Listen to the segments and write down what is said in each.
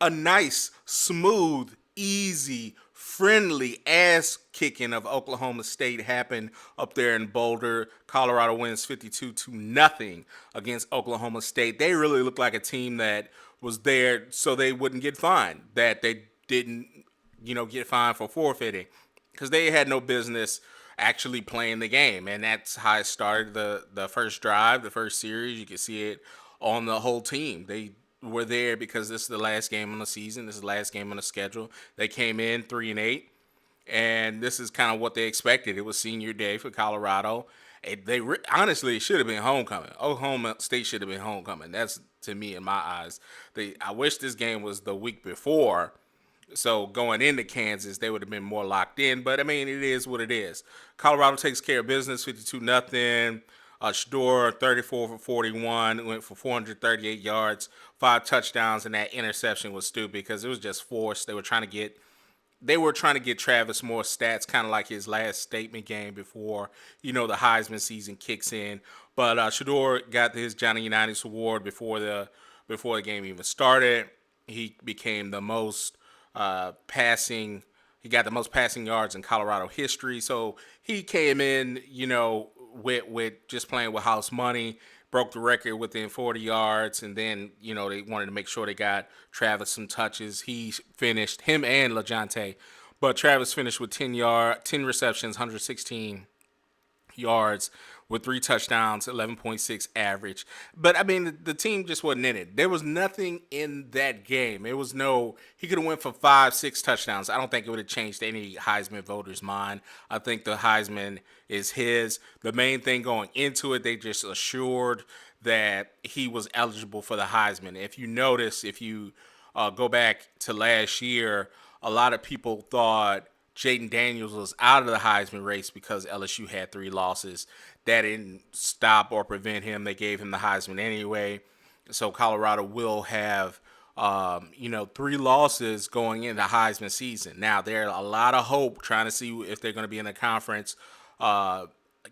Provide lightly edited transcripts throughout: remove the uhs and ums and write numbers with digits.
a nice, smooth, easy, friendly ass kicking of Oklahoma State happened up there in Boulder. Colorado wins 52 to nothing against Oklahoma State. They really looked like a team that was there so they wouldn't get fined, that they didn't, get fined for forfeiting, because they had no business actually playing the game. And that's how it started the first drive, the first series. You can see it on the whole team. They were there because this is the last game on the season. This is the last game on the schedule. They came in 3-8, and this is kind of what they expected. It was senior day for Colorado. Honestly, it should have been homecoming. Oklahoma State should have been homecoming. That's, to me, in my eyes. I wish this game was the week before, so going into Kansas, they would have been more locked in. But I mean, it is what it is. Colorado takes care of business, 52-0. Shedeur, 34 for 41, went for 438 yards, 5 touchdowns, and that interception was stupid because it was just forced. They were trying to get Travis more stats, kind of like his last statement game before, the Heisman season kicks in. But Shedeur got his Johnny Unitas award before the game even started. He became the most passing. He got the most passing yards in Colorado history. So he came in, with just playing with house money, broke the record within 40 yards, and then they wanted to make sure they got Travis some touches. He finished, him and LeJontay, but Travis finished with 10 receptions, 116 yards with 3 touchdowns, 11.6 average. But I mean, the team just wasn't in it. There was nothing in that game. It was no, he could have went for 5, 6 touchdowns. I don't think it would have changed any Heisman voters' mind. I think the Heisman is his. The main thing going into it, they just assured that he was eligible for the Heisman. If you notice, if you go back to last year, a lot of people thought Jaden Daniels was out of the Heisman race because LSU had 3 losses. That didn't stop or prevent him. They gave him the Heisman anyway. So Colorado will have, 3 losses going into Heisman season. Now, there's a lot of hope trying to see if they're going to be in a conference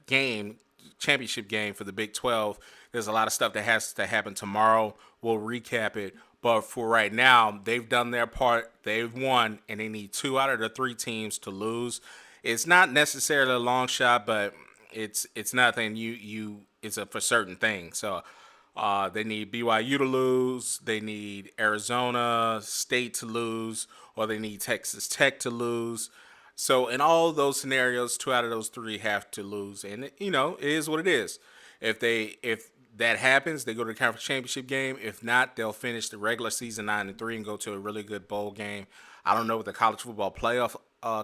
game, championship game for the Big 12. There's a lot of stuff that has to happen tomorrow. We'll recap it. But for right now, they've done their part. They've won, and they need 2 out of the 3 teams to lose. It's not necessarily a long shot, but it's nothing. It's a for certain thing. So they need BYU to lose. They need Arizona State to lose, or they need Texas Tech to lose. So in all those scenarios, 2 out of those 3 have to lose, and it is what it is. If that happens, they go to the conference championship game. If not, they'll finish the regular season 9-3 and go to a really good bowl game. I don't know what the college football playoff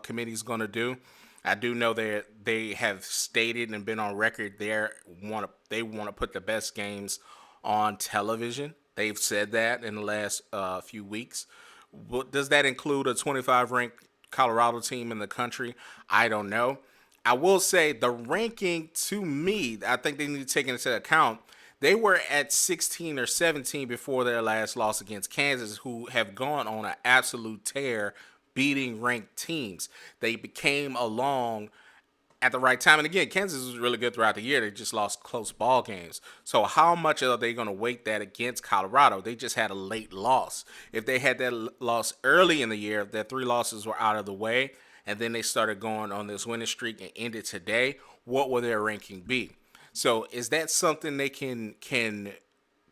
committee is going to do. I do know that they have stated and been on record they want to put the best games on television. They've said that in the last few weeks. Does that include a 25 ranked Colorado team in the country? I don't know. I will say the ranking, to me, I think they need to take into account. They were at 16 or 17 before their last loss against Kansas, who have gone on an absolute tear beating ranked teams. They became along at the right time. And again, Kansas was really good throughout the year. They just lost close ball games. So how much are they going to weight that against Colorado? They just had a late loss. If they had that loss early in the year, if their 3 losses were out of the way, and then they started going on this winning streak and ended today, what will their ranking be? So is that something they can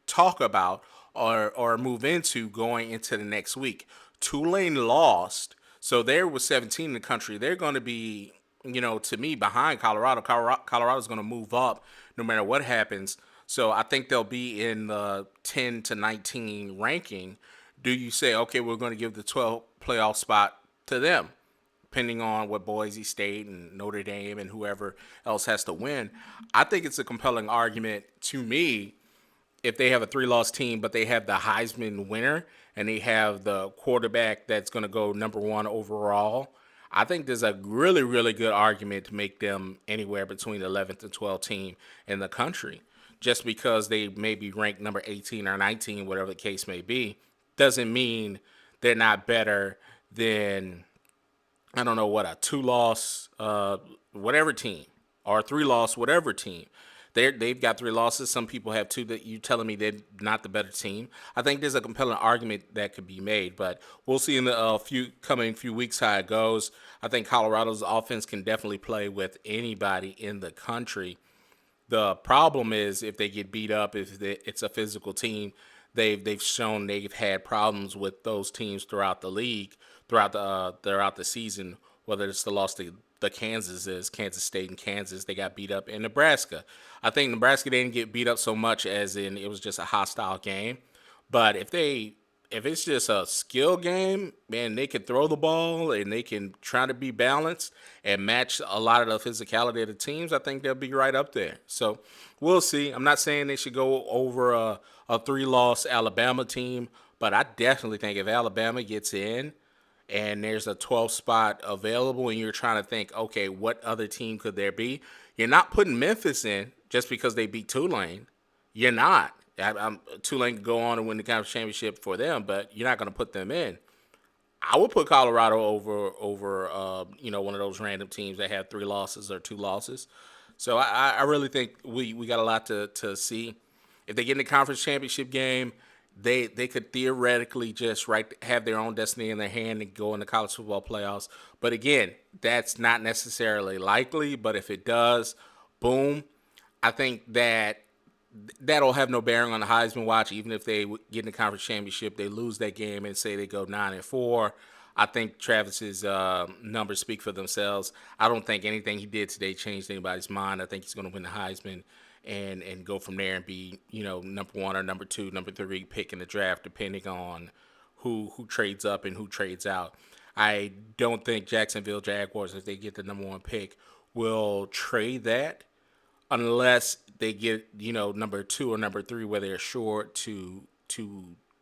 talk about or move into going into the next week? Tulane lost, so they were 17 in the country. They're going to be, to me, behind Colorado. Colorado's going to move up no matter what happens. So I think they'll be in the 10 to 19 ranking. Do you say, okay, we're going to give the 12 playoff spot to them, depending on what Boise State and Notre Dame and whoever else has to win? I think it's a compelling argument to me if they have a 3 loss team, but they have the Heisman winner and they have the quarterback that's going to go number 1 overall. I think there's a really, really good argument to make them anywhere between the 11th and 12th team in the country. Just because they may be ranked number 18 or 19, whatever the case may be, doesn't mean they're not better than, I don't know what, a 2 loss whatever team or a 3 loss whatever team. They've got 3 losses. Some people have 2. That you telling me they're not the better team. I think there's a compelling argument that could be made, but we'll see in the few weeks how it goes. I think Colorado's offense can definitely play with anybody in the country. The problem is if they get beat up, if it's a physical team, they've shown they've had problems with those teams throughout the league, throughout the season. Whether it's the loss to the Kansas State and Kansas, they got beat up in Nebraska. I think Nebraska didn't get beat up so much as in it was just a hostile game. But if it's just a skill game, man, they can throw the ball and they can try to be balanced and match a lot of the physicality of the teams. I think they'll be right up there. So we'll see. I'm not saying they should go over a 3-loss Alabama team, but I definitely think if Alabama gets in and there's a 12th spot available and you're trying to think, okay, what other team could there be? You're not putting Memphis in just because they beat Tulane. You're not. Tulane could go on and win the conference championship for them, but you're not going to put them in. I would put Colorado over one of those random teams that have 3 losses or 2 losses. So I really think we got a lot to see. If they get in the conference championship game, they could theoretically just have their own destiny in their hand and go in the college football playoffs. But again, that's not necessarily likely. But if it does, boom, I think that'll have no bearing on the Heisman watch. Even if they get in the conference championship, they lose that game and say they go 9-4. I think Travis's numbers speak for themselves. I don't think anything he did today changed anybody's mind. I think he's going to win the Heisman and go from there and be number 1 or number 2, number 3 pick in the draft, depending on who trades up and who trades out. I don't think Jacksonville Jaguars, if they get the number 1 pick, will trade that unless they get number 2 or number 3 where they're sure to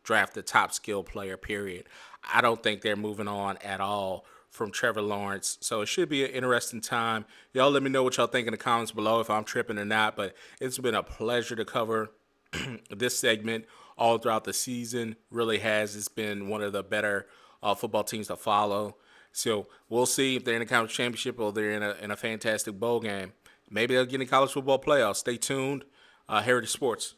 draft the top skill player, period. I don't think they're moving on at all from Trevor Lawrence. So it should be an interesting time. Y'all let me know what y'all think in the comments below if I'm tripping or not, but it's been a pleasure to cover this segment all throughout the season. Really has. It's been one of the better football teams to follow. So we'll see if they're in the conference championship or they're in a fantastic bowl game. Maybe they'll get in the college football playoffs. Stay tuned. Heritage Sports.